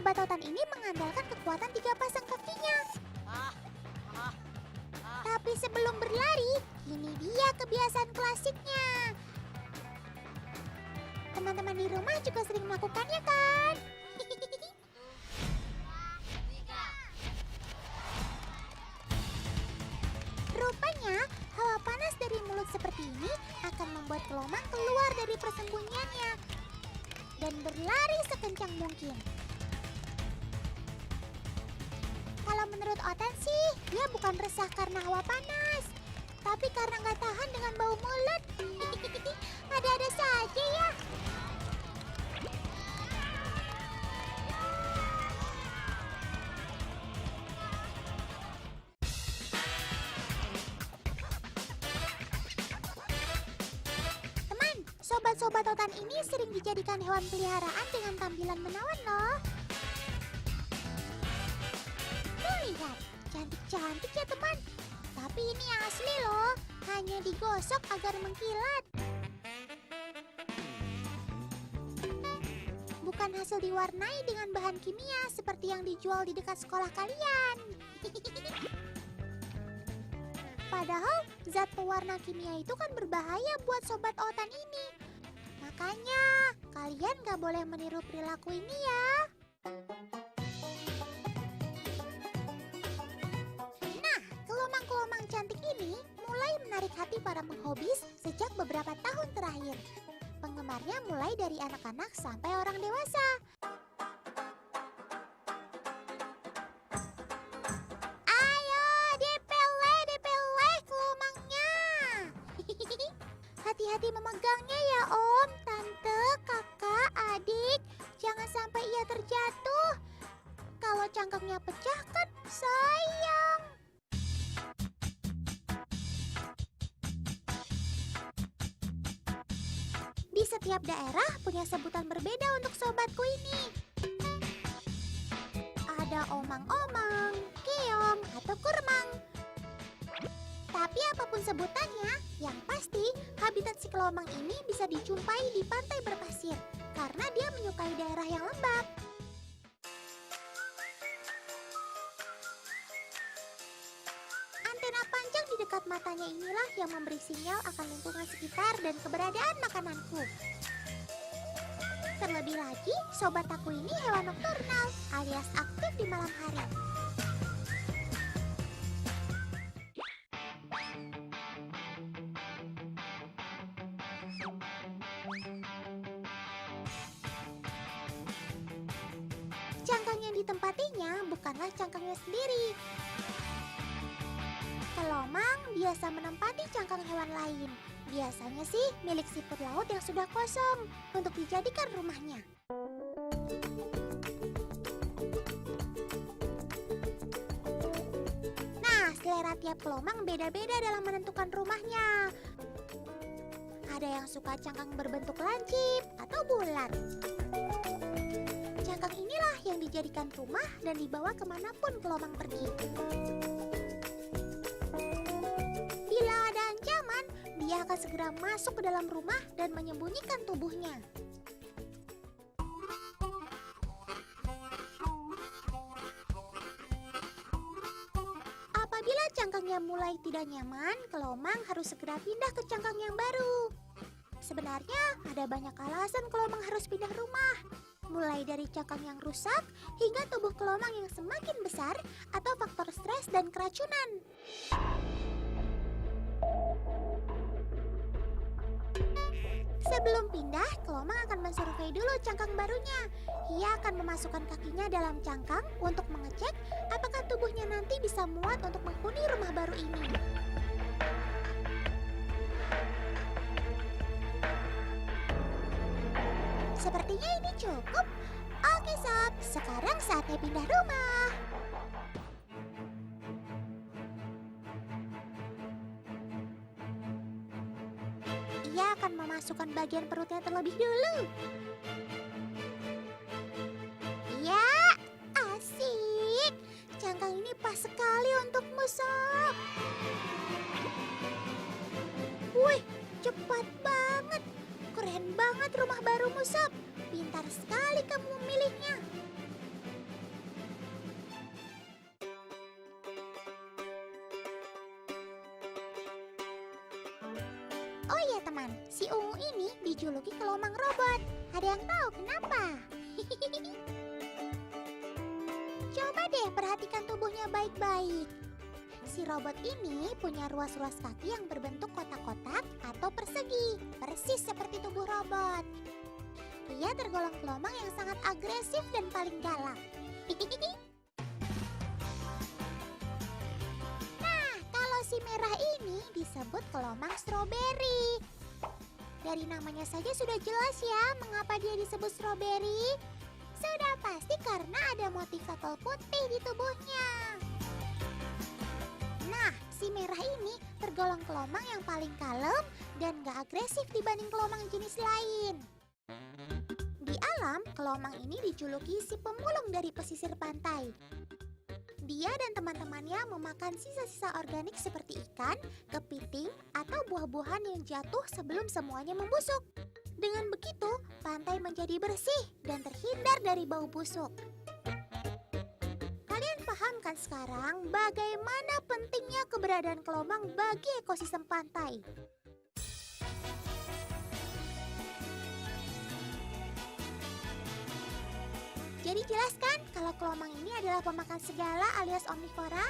Sobat Otan ini mengandalkan kekuatan 3 pasang kakinya. Tapi sebelum berlari, ini dia kebiasaan klasiknya. Teman-teman di rumah juga sering melakukannya kan? Rupanya, hawa panas dari mulut seperti ini akan membuat kelomang keluar dari persembunyiannya dan berlari sekencang mungkin. Kalau menurut Otan sih, dia bukan resah karena hawa panas, tapi karena nggak tahan dengan bau mulut. Ada-ada saja ya. Teman, sobat-sobat Otan ini sering dijadikan hewan peliharaan dengan tampilan menawan loh. Lihat, cantik-cantik ya teman. Tapi ini asli loh, hanya digosok agar mengkilat. Bukan hasil diwarnai dengan bahan kimia seperti yang dijual di dekat sekolah kalian. Padahal zat pewarna kimia itu kan berbahaya buat sobat Otan ini. Makanya kalian gak boleh meniru perilaku ini ya. Kelomang cantik ini mulai menarik hati para penghobis sejak beberapa tahun terakhir. Penggemarnya mulai dari anak-anak sampai orang dewasa. Ayo, dipeleh kelomangnya. Hati-hati memegangnya ya om, tante, kakak, adik. Jangan sampai ia terjatuh. Kalau cangkangnya pecah kan sayang. Di setiap daerah punya sebutan berbeda untuk sobatku ini. Ada omang-omang, keong, atau kurmang. Tapi apapun sebutannya, yang pasti habitat si kelomang ini bisa dijumpai di pantai berpasir karena dia menyukai daerah yang lembab. Antena panjang di dekat matanya inilah yang memberi sinyal akan lingkungan sekitar dan keberadaan makananku. Terlebih lagi, sobat aku ini hewan nokturnal alias aktif di malam hari. Cangkang yang ditempatinya bukanlah cangkangnya sendiri. Kelomang biasa menempati cangkang hewan lain. Biasanya sih milik siput laut yang sudah kosong untuk dijadikan rumahnya. Nah, selera tiap kelomang beda-beda dalam menentukan rumahnya. Ada yang suka cangkang berbentuk lancip atau bulat. Cangkang inilah yang dijadikan rumah dan dibawa kemanapun kelomang pergi. Bila ada ancaman, dia akan segera masuk ke dalam rumah dan menyembunyikan tubuhnya. Apabila cangkangnya mulai tidak nyaman, kelomang harus segera pindah ke cangkang yang baru. Sebenarnya ada banyak alasan kelomang harus pindah rumah. Mulai dari cangkang yang rusak hingga tubuh kelomang yang semakin besar atau faktor stres dan keracunan. Sebelum pindah, kelomang akan mensurvei dulu cangkang barunya. Ia akan memasukkan kakinya dalam cangkang untuk mengecek apakah tubuhnya nanti bisa muat untuk menghuni rumah baru ini. Sepertinya ini cukup. Oke sob, sekarang saatnya pindah rumah. Ia akan memasukkan bagian perutnya terlebih dulu. Ya, asik. Cangkang ini pas sekali untukmu sob. Wih, cepat banget. Keren banget rumah barumu sob. Pintar sekali kamu memilihnya. teman-teman, si ungu ini dijuluki kelomang robot. Ada yang tahu kenapa? Coba deh perhatikan tubuhnya baik-baik. Si robot ini punya ruas-ruas kaki yang berbentuk kotak-kotak atau persegi, persis seperti tubuh robot. Ia tergolong kelomang yang sangat agresif dan paling galak. Nah, kalau si merah ini disebut kelomang stroberi. Dari namanya saja sudah jelas ya mengapa dia disebut stroberi. Sudah pasti karena ada motif apel putih di tubuhnya. Nah, si merah ini tergolong kelomang yang paling kalem dan gak agresif dibanding kelomang jenis lain. Di alam, kelomang ini dijuluki si pemulung dari pesisir pantai. Dia dan teman-temannya memakan sisa-sisa organik seperti ikan, kepiting, atau buah-buahan yang jatuh sebelum semuanya membusuk. Dengan begitu, pantai menjadi bersih dan terhindar dari bau busuk. Kalian paham kan sekarang bagaimana pentingnya keberadaan kelomang bagi ekosistem pantai? Jadi jelas kan kalau kelomang ini adalah pemakan segala alias omnivora?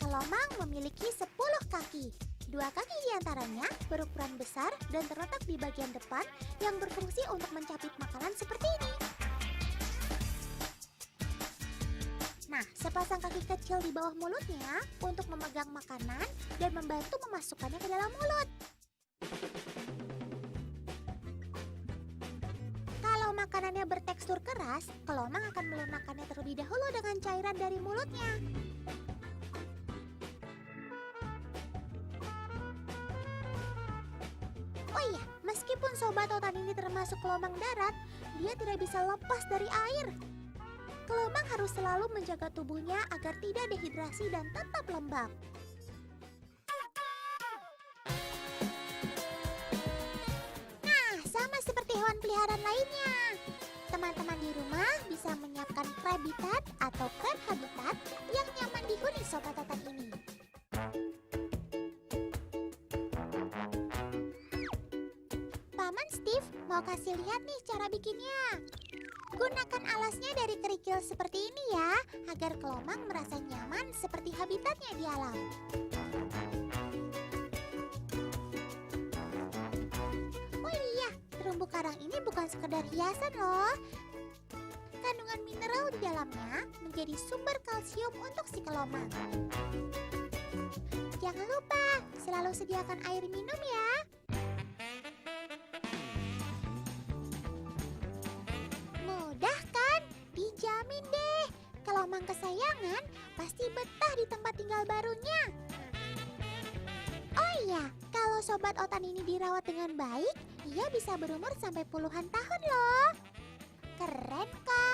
Kelomang memiliki 10 kaki. 2 kaki diantaranya berukuran besar dan terletak di bagian depan yang berfungsi untuk mencapit makanan seperti ini. Nah, sepasang kaki kecil di bawah mulutnya untuk memegang makanan dan membantu memasukkannya ke dalam mulut. Kalau makanannya bertekstur keras, kelomang akan melunakkannya terlebih dahulu dengan cairan dari mulutnya. Oh iya, meskipun sobat otan ini termasuk kelomang darat, dia tidak bisa lepas dari air. Kelomang harus selalu menjaga tubuhnya agar tidak dehidrasi dan tetap lembab. Nah, sama seperti hewan peliharaan lainnya. Teman-teman di rumah bisa menyiapkan krabitat atau crab habitat yang nyaman dihuni sobat otan ini. Paman Steve mau kasih lihat nih cara bikinnya. Gunakan alasnya dari kerikil seperti ini ya, agar kelomang merasa nyaman seperti habitatnya di alam. Oh iya, terumbu karang ini bukan sekedar hiasan loh. Kandungan mineral di dalamnya menjadi sumber kalsium untuk si kelomang. Jangan lupa, selalu sediakan air minum ya. Mudah kan? Dijamin deh, kelomang kesayangan pasti betah di tempat tinggal barunya. Oh iya, kalau sobat otan ini dirawat dengan baik, ia bisa berumur sampai puluhan tahun loh. Keren kan?